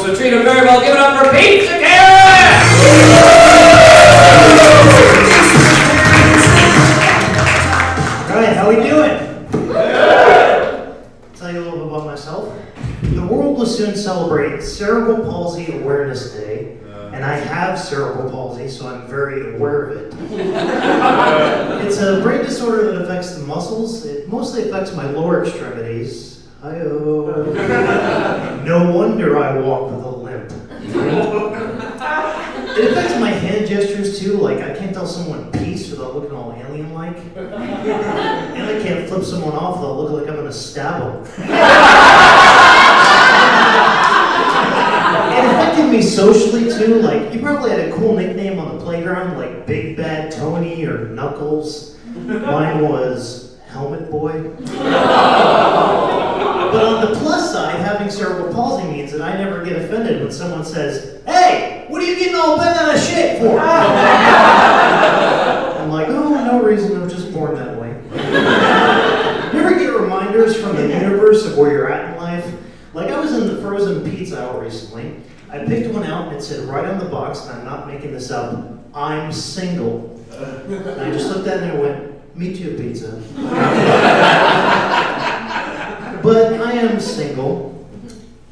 so treat him very well. Give it up for Pete Sakaris! Alright, how we doing? Tell you a little bit about myself. The world will soon celebrate Cerebral Palsy Awareness Day, and I have cerebral palsy, so I'm very aware of it. It's a brain disorder that affects the muscles. It mostly affects my lower extremities. Hi-oh. No wonder I walk with a limp. It affects my hand gestures too, like I can't tell someone peace without looking all alien-like. And I can't flip someone off without looking like I'm gonna stab them. It affected me socially too, like you probably had a cool nickname on the playground, like Big Bad Tony or Knuckles. Mine was Helmet Boy. But on the plus side, having cerebral palsy means that I never get offended when someone says, "Hey, what are you getting all bent out of shape for?" I'm like, "Oh, no reason, I'm just born that way." You ever get reminders from the universe of where you're at in life? Like I was in the frozen pizza aisle recently. I picked one out and it said right on the box, and I'm not making this up, "I'm single." And I just looked at it and I went, "Me too, pizza." But I am single.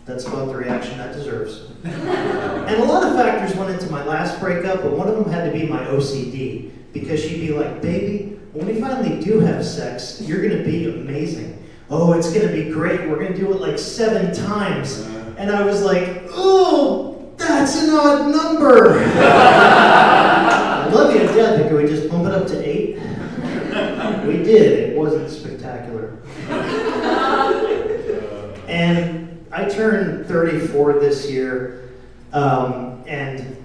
That's about the reaction that deserves. And a lot of factors went into my last breakup, but one of them had to be my OCD. Because she'd be like, "Baby, when we finally do have sex, you're gonna be amazing. Oh, it's gonna be great. We're gonna do it like 7 times. And I was like, "Oh, that's an odd number." I love you to death, but can we just bump it up to 8? We did. It wasn't spectacular. And I turned 34 this year, and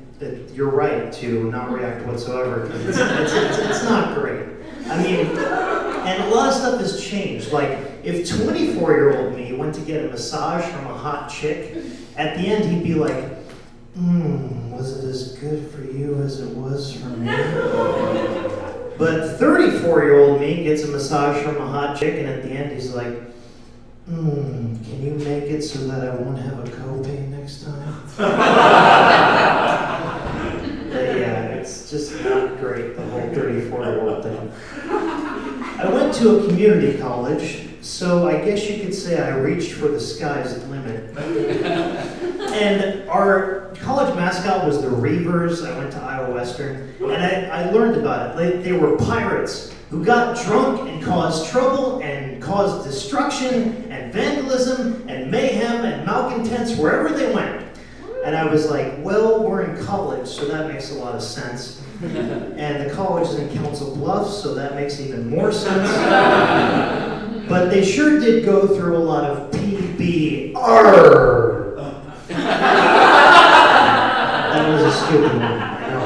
you're right to not react whatsoever, because it's not great. I mean, and a lot of stuff has changed. Like, if 24-year-old me went to get a massage from a hot chick, at the end he'd be like, was it as good for you as it was for me? But 34-year-old me gets a massage from a hot chick, and at the end he's like, can you make it so that I won't have a copay next time? Yeah, it's just not great, the whole 34-year-old thing. I went to a community college, so I guess you could say I reached for the sky's limit. And our college mascot was the Reavers. I went to Iowa Western, and I learned about it. They were pirates who got drunk and caused trouble and caused destruction and vandalism and mayhem and malcontents wherever they went. And I was like, well, we're in college, so that makes a lot of sense. And the college is in Council Bluffs, so that makes even more sense. But they sure did go through a lot of PBR. That was a stupid one, I know.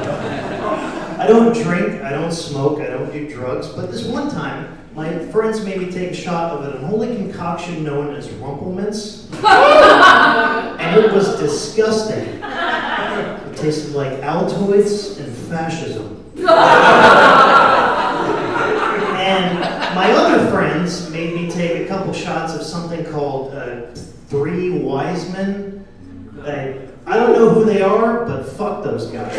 I don't drink, I don't smoke, I don't do drugs, but this one time, my friends made me take a shot of an unholy concoction known as Rumplemints, and it was disgusting. It tasted like Altoids and fascism. And my other friends made me take a couple shots of something called 3 Wise Men. I don't know who they are, but fuck those guys.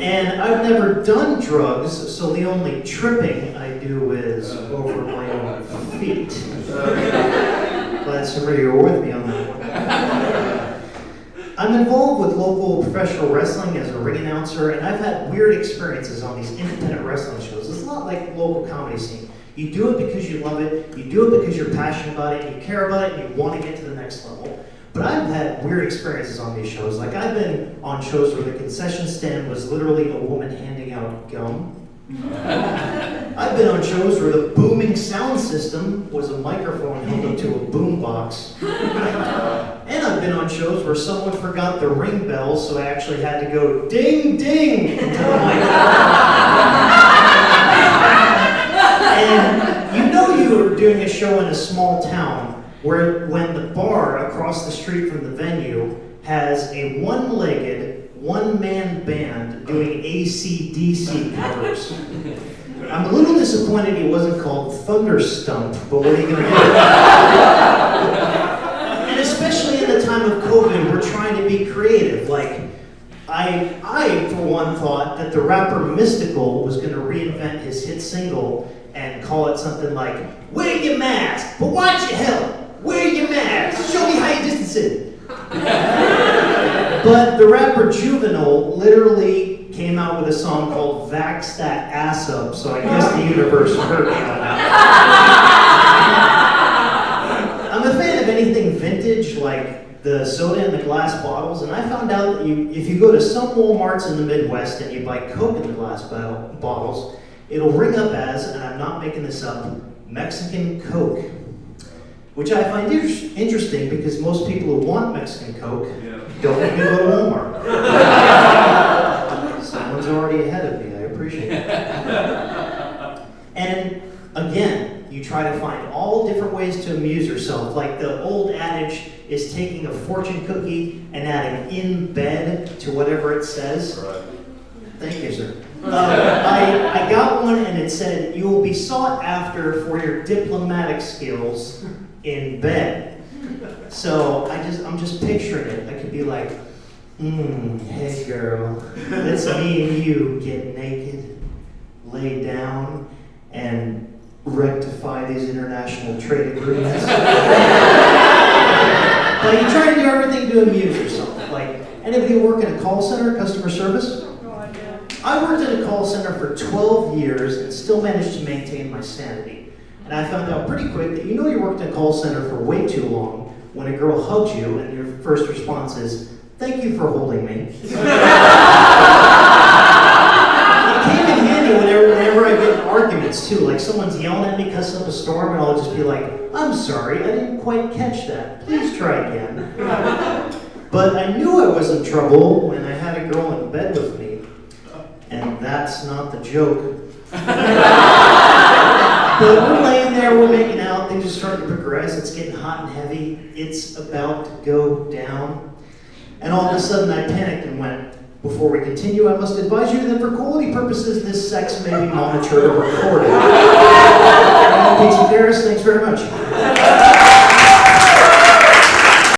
And I've never done drugs, so the only tripping I do is over my own feet. Glad some of you are with me on that one. I'm involved with local professional wrestling as a ring announcer, and I've had weird experiences on these independent wrestling shows. It's not like the local comedy scene. You do it because you love it, you do it because you're passionate about it, you care about it, and you want to get to the next level. But I've had weird experiences on these shows. Like I've been on shows where the concession stand was literally a woman handing out gum. I've been on shows where the booming sound system was a microphone held up to a boom box. And I've been on shows where someone forgot the ring bell, so I actually had to go ding ding into the microphone. And you know you were doing a show in a small town where when the bar across the street from the venue has a one-legged, one-man band doing AC/DC covers. I'm a little disappointed he wasn't called Thunder Stump, but what are you going to do? And especially especially in the time of COVID, we're trying to be creative. Like, I for one, thought that the rapper Mystical was going to reinvent his hit single and call it something like, "Wear your mask, but watch your help. Wear your mask. Show me how you distance it." But the rapper Juvenile literally came out with a song called "Vax That Ass Up," so I guess the universe heard me on that. I'm a fan of anything vintage, like the soda in the glass bottles, and I found out that if you go to some Walmarts in the Midwest and you buy Coke in the glass bottles, it'll ring up as, and I'm not making this up, Mexican Coke. Which I find interesting because most people who want Mexican Coke don't even go to Walmart. Someone's already ahead of me, I appreciate it. And again, you try to find all different ways to amuse yourself. Like the old adage is taking a fortune cookie and adding "in bed" to whatever it says. Right. Thank you, sir. I got one and it said, "You will be sought after for your diplomatic skills in bed." So I'm just picturing it. I could be like, "Hey girl, let's me and you get naked, lay down, and rectify these international trade agreements." But you try to do everything to amuse yourself. Like, anybody work in a call center, customer service? I worked in a call center for 12 years and still managed to maintain my sanity. And I found out pretty quick that you worked in a call center for way too long when a girl hugs you and your first response is, "Thank you for holding me." It came in handy whenever I get in arguments too. Like someone's yelling at me, cussing up a storm, and I'll just be like, "I'm sorry, I didn't quite catch that. Please try again." But I knew I was in trouble when I had a girl in bed with me. And that's not the joke. But we're laying there, we're making out, things are starting to progress, it's getting hot and heavy, it's about to go down. And all of a sudden I panicked and went, "Before we continue, I must advise you that for quality purposes, this sex may be monitored or recorded." Sakaris, thanks very much.